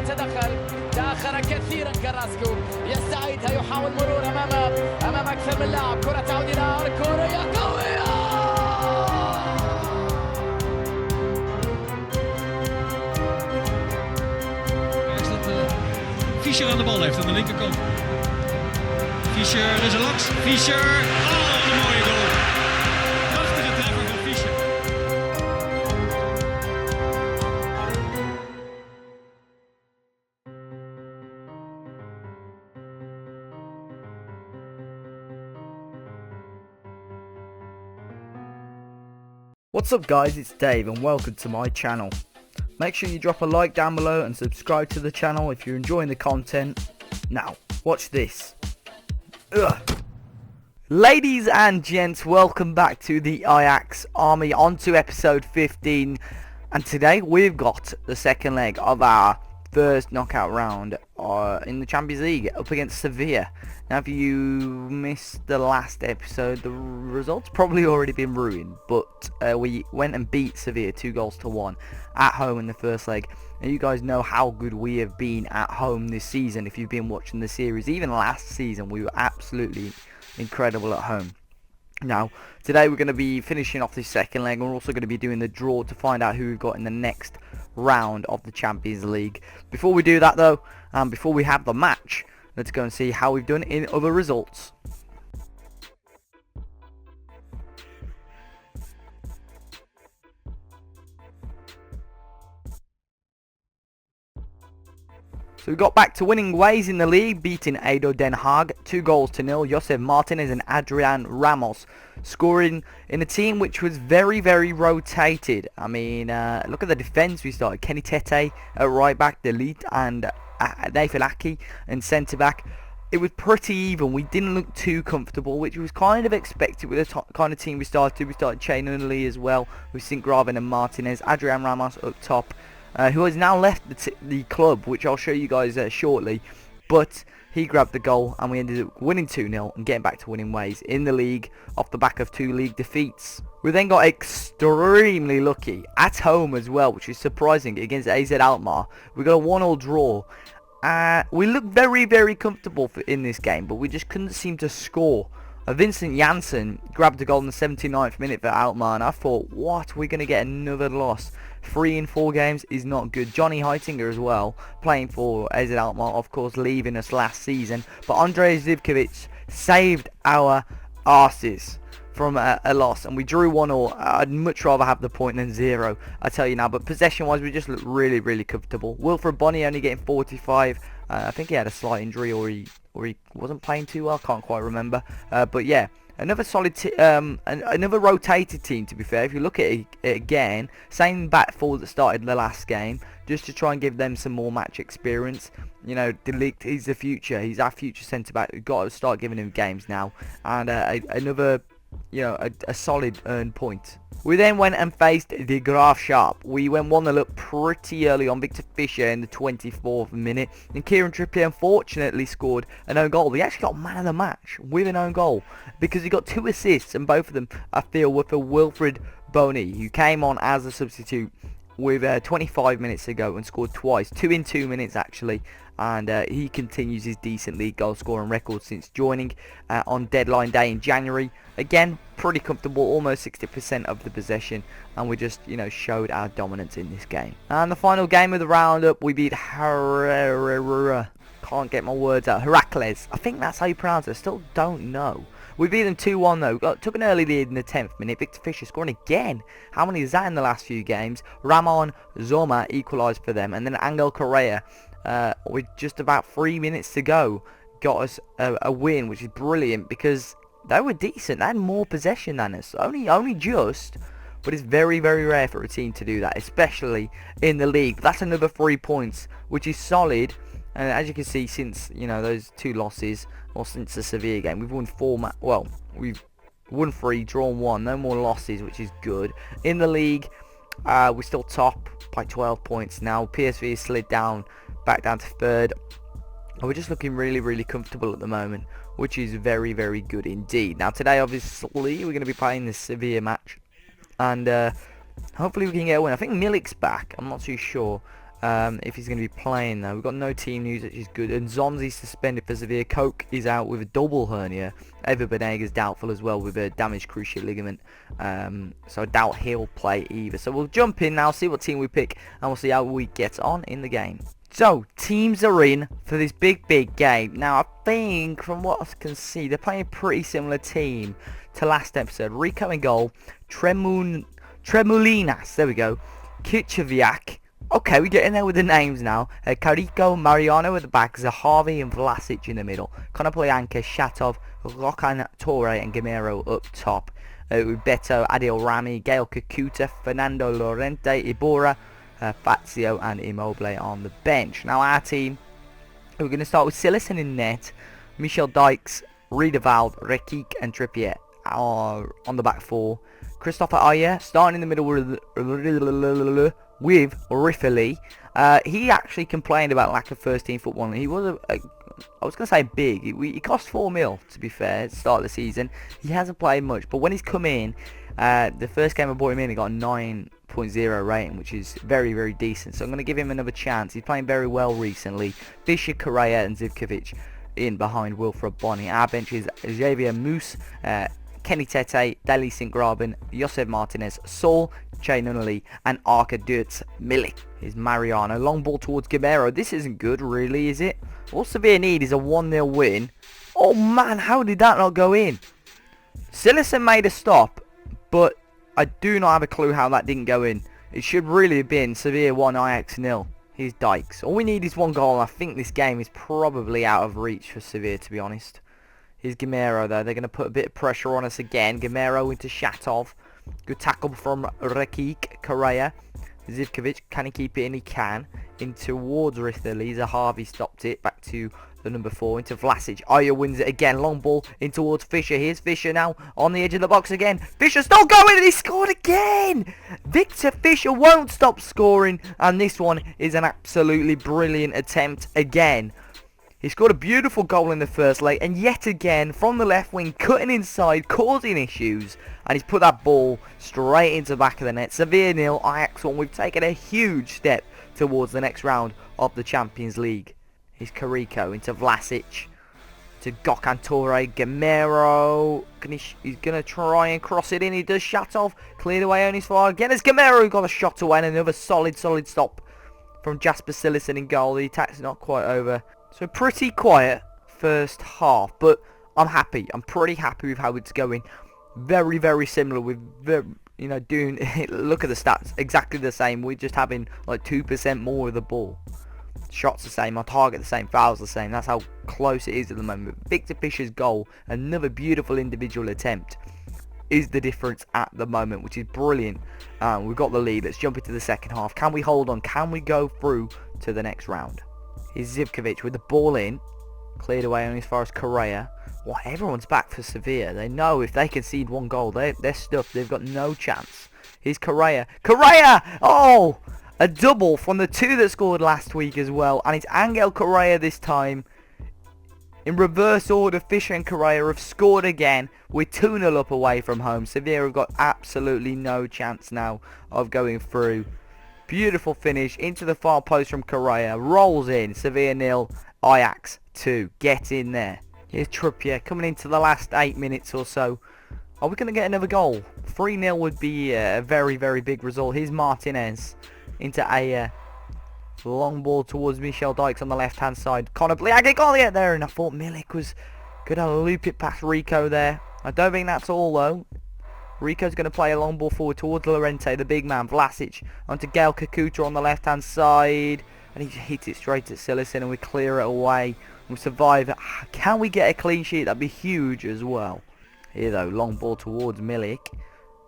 يتدخل، تأخر كثيرا كراسكو، يستعيدها يحاول مرور أمام أكثر من لاعب، كرة تعود إلى كوريا قوية. Fischer aan de bal heeft aan de linkerkant. Fischer, er is een langs. Fischer, oh, wat een mooie goal. Prachtige treffer van Fischer. What's up guys, it's Dave and welcome to my channel. Make sure you drop a like down below and subscribe to the channel if you're enjoying the content. Now, watch this. Ugh. Ladies and gents, welcome back to the Ajax Army, on to episode 15. And today we've got the second leg of our first knockout round in the Champions League up against Sevilla. Now if you missed the last episode, the result's probably already been ruined, but we went and beat Sevilla 2-1 at home in the first leg. And you guys know how good we have been at home this season. If you've been watching the series, even last season we were absolutely incredible at home. Now today we're going to be finishing off this second leg, and we're also going to be doing the draw to find out who we've got in the next round of the Champions League. Before we do that though, before we have the match, let's go and see how we've done in other results. So we got back to winning ways in the league, beating Ado Den Haag 2-0. Josef Martinez and Adrian Ramos scoring in a team which was very, very rotated. I mean, look at the defence we started. Kenny Tete at right back, Delete and Nathan Aki and centre back. It was pretty even. We didn't look too comfortable, which was kind of expected with the kind of team we started. We started Chain Lee as well, with Sinkgraven and Martinez. Adrian Ramos up top, who has now left the club, which I'll show you guys shortly. But he grabbed the goal and we ended up winning 2-0 and getting back to winning ways in the league off the back of 2 league defeats. We then got extremely lucky at home as well, which is surprising, against AZ Alkmaar. We got a 1-1 draw. We looked very, very comfortable in this game, but we just couldn't seem to score. Vincent Janssen grabbed a goal in the 79th minute for Alkmaar, and I thought, what, we're going to get another loss. 3 in 4 games is not good. Johnny Heitinger as well, playing for AZ Alkmaar, of course leaving us last season. But Andrej Zivkovic saved our arses from a loss, and we drew 1-1. I'd much rather have the point than 0, I tell you now. But possession wise, we just looked really, really comfortable. Wilfred Bonny only getting 45. I think he had a slight injury, or he wasn't playing too well, can't quite remember. But yeah, another solid another rotated team, to be fair. If you look at it again, same back four that started the last game, just to try and give them some more match experience. You know, De Ligt is the future. He's our future centre back. We've got to start giving him games now. And another, you know, a solid earned point. We then went and faced the Graaf Sharp. We went 1-0 up pretty early on. Victor Fischer in the 24th minute. And Kieran Trippier unfortunately scored an own goal. He actually got man of the match with an own goal, because he got 2 assists, and both of them, I feel, were for Wilfred Bonny, who came on as a substitute with 25 minutes to go and scored twice. 2 in 2 minutes actually. And he continues his decent league goal scoring record since joining on deadline day in January. Again, pretty comfortable, almost 60% of the possession, and we just, you know, showed our dominance in this game. And the final game of the roundup, we beat can't get my words out, Heracles. I think that's how you pronounce it. I still don't know. We beat them 2-1 though. Took an early lead in the 10th minute. Victor Fischer scoring again. How many is that in the last few games? Ramon Zoma equalised for them, and then Angel Correa, with just about 3 minutes to go, got us a win, which is brilliant, because they were decent. They had more possession than us, only just, but it's very, very rare for a team to do that, especially in the league. But that's another 3 points, which is solid. And as you can see, since, you know, those 2 losses, or since the Sevilla game, we've won 4 we've won 3, drawn 1, no more losses, which is good. In the league, we're still top by 12 points now. PSV has slid back down to 3rd. And we're just looking really, really comfortable at the moment, which is very, very good indeed. Now today, obviously, we're going to be playing the Sevilla match, and hopefully we can get a win. I think Milik's back, I'm not too sure. if he's going to be playing though. We've got no team news, which is good. And Zonzi's suspended for severe. Coke is out with a double hernia. Ever Benega's doubtful as well with a damaged cruciate ligament. So I doubt he'll play either. So we'll jump in now, see what team we pick, and we'll see how we get on in the game. So, teams are in for this big game. Now, I think, from what I can see, they're playing a pretty similar team to last episode. Rico in goal. Tremulinas, there we go. Kichoviak. Okay, we're getting there with the names now. Carico, Mariano at the back, Zahavi and Vlasic in the middle. Konoplyanka, Shatov, Rokan Torre and Gamero up top. With Beto, Adil Rami, Gael Kakuta, Fernando Llorente, Ibora, Fazio and Immobile on the bench. Now our team, we're going to start with Silas in net, Michel Dykes, Riedewald, Rekik and Trippier are on the back four. Christopher Ayer starting in the middle with Rifley. He actually complained about lack of first team football. He was I was going to say big. He cost 4 mil to be fair at the start of the season. He hasn't played much, but when he's come in, the first game I brought him in, he got a 9.0 rating, which is very decent. So I'm going to give him another chance. He's playing very well recently. Fischer, Correa and Zivkovic in behind Wilfred Bonny. Our bench is Javier Moose, Kenny Tete, Deli St. Graben, Josef Martinez, Saul, Che Nunnally and Arkadiusz Milik. Is Mariano. Long ball towards Gamero. This isn't good really, is it? All Sevilla need is a 1-0 win. Oh man, how did that not go in? Silicon made a stop, but I do not have a clue how that didn't go in. It should really have been Sevilla 1, Ajax 0. Here's Dykes. All we need is 1 goal, and I think this game is probably out of reach for Sevilla, to be honest. Here's Gamero though. They're going to put a bit of pressure on us again. Gamero into Shatov. Good tackle from Rekik. Correa. Zivkovic, can he keep it in? He can. In towards Rithali. Zahavi stopped it. Back to the number 4. Into Vlasic. Ayer wins it again. Long ball in towards Fischer. Here's Fischer now on the edge of the box again. Fischer's still going and he scored again. Victor Fischer won't stop scoring. And this one is an absolutely brilliant attempt again. He scored a beautiful goal in the first leg, and yet again from the left wing, cutting inside, causing issues, and he's put that ball straight into the back of the net. Sevilla 0, Ajax 1. We've taken a huge step towards the next round of the Champions League. Here's Carico into Vlasic, to Gökhan Torre, Gamero. He's going to try and cross it in. He does. Shatov cleared away on his far again. As Gamero got a shot away, and another solid stop from Jasper Cillessen in goal. The attack's not quite over. So pretty quiet first half, but I'm happy. I'm pretty happy with how it's going. Very similar with, doing, look at the stats, exactly the same. We're just having like 2% more of the ball. Shots the same, our target the same, fouls the same. That's how close it is at the moment. Victor Fischer's goal, another beautiful individual attempt, is the difference at the moment, which is brilliant. We've got the lead. Let's jump into the second half. Can we hold on? Can we go through to the next round? Here's Zivkovic with the ball in. Cleared away only as far as Correa. Well, everyone's back for Sevilla. They know if they concede 1 goal, they're stuffed. They've got no chance. Here's Correa. Correa! Oh! A double from the 2 that scored last week as well. And it's Angel Correa this time. In reverse order, Fischer and Correa have scored again. We're 2-0 up away from home. Sevilla have got absolutely no chance now of going through. Beautiful finish into the far post from Correa. Rolls in. Sevilla 0, Ajax 2. Get in there. Here's Trippier coming into the last 8 minutes or so. Are we going to get another goal? 3-0 would be a very big result. Here's Martinez into Ayer. Long ball towards Michel Dykes on the left hand side. Konoplyanka got it there, and I thought Milik was going to loop it past Rico there. I don't think that's all though. Rico's going to play a long ball forward towards Llorente, the big man. Vlasic onto Gael Kakuta on the left hand side. And he hits it straight at Cillessen, and we clear it away. We survive. Can we get a clean sheet? That'd be huge as well. Here though, long ball towards Milik.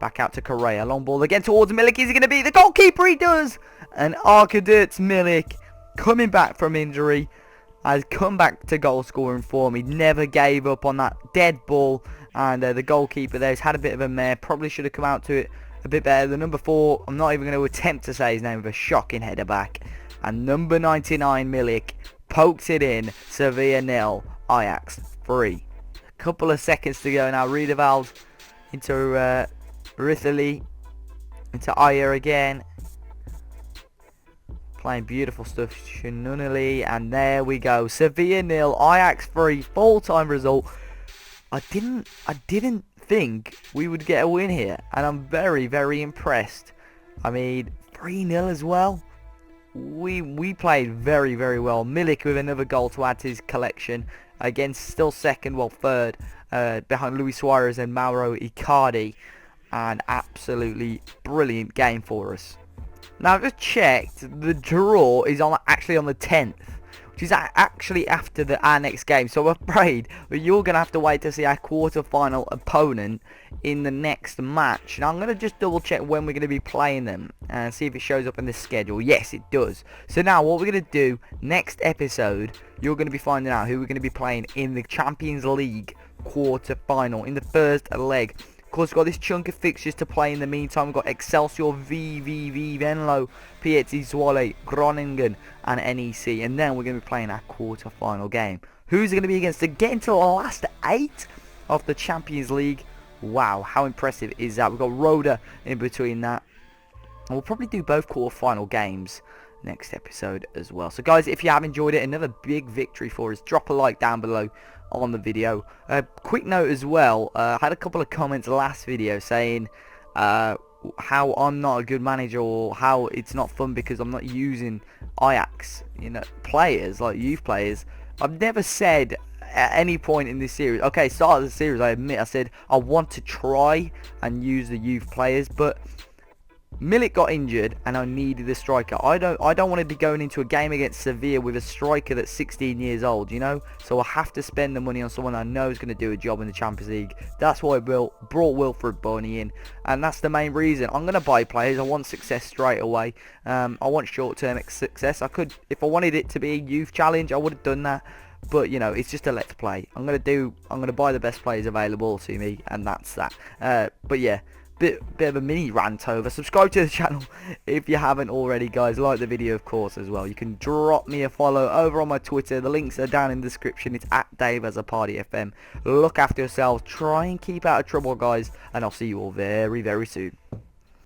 Back out to Correa. Long ball again towards Milik. Is he going to be the goalkeeper? He does. And Arkadiusz Milik, coming back from injury, has come back to goal scoring form. He never gave up on that dead ball. And the goalkeeper there has had a bit of a mare. Probably should have come out to it a bit better. The number 4, I'm not even going to attempt to say his name, with a shocking header back. And number 99, Milik, pokes it in. Sevilla 0, Ajax 3. A couple of seconds to go now. Riedewald into Rithali. Into Ayer again. playing beautiful stuff. Shanunali, and there we go. Sevilla 0, Ajax 3, full-time result. I didn't think we would get a win here, and I'm very, very impressed. I mean, 3-0 as well. We played very, very well. Milik with another goal to add to his collection. Again, still second, well third, behind Luis Suarez and Mauro Icardi. An absolutely brilliant game for us. Now, I've just checked. The draw is actually on the 10th, which is actually after our next game. So I'm afraid that you're going to have to wait to see our quarter-final opponent in the next match. Now, I'm going to just double-check when we're going to be playing them and see if it shows up in the schedule. Yes, it does. So now, what we're going to do, next episode, you're going to be finding out who we're going to be playing in the Champions League quarter-final, in the first leg. Of course, we've got this chunk of fixtures to play in the meantime. We've got Excelsior, VVV, Venlo, Piazzi, Zwolle, Groningen, and NEC. And then we're going to be playing our quarter-final game. Who's it going to be against to get into the last 8 of the Champions League? Wow, how impressive is that? We've got Roda in between that. And we'll probably do both quarter-final games next episode as well. So, guys, if you have enjoyed it, another big victory for us. Drop a like down below on the video. Quick note as well, I had a couple of comments last video saying how I'm not a good manager, or how it's not fun because I'm not using Ajax, players, like youth players. I've never said at any point in this series, okay, start of the series, I admit, I said I want to try and use the youth players, but Milik got injured and I needed a striker. I don't want to be going into a game against Sevilla with a striker that's 16 years old, so I have to spend the money on someone I know is going to do a job in the Champions League. That's why I brought Wilfred Boney in, and that's the main reason. I'm going to buy players. I want success straight away. I want short-term success. I could, if I wanted it to be a youth challenge, I would have done that. But it's just a let's play. I'm gonna buy the best players available to me, and that's that. But yeah, bit of a mini rant over. Subscribe to the channel if you haven't already, guys. Like the video, of course, as well. You can drop me a follow over on my Twitter. The links are down in the description. It's at DaveAsAPartyFM. Look after yourselves. Try and keep out of trouble, guys, and I'll see you all very, very soon.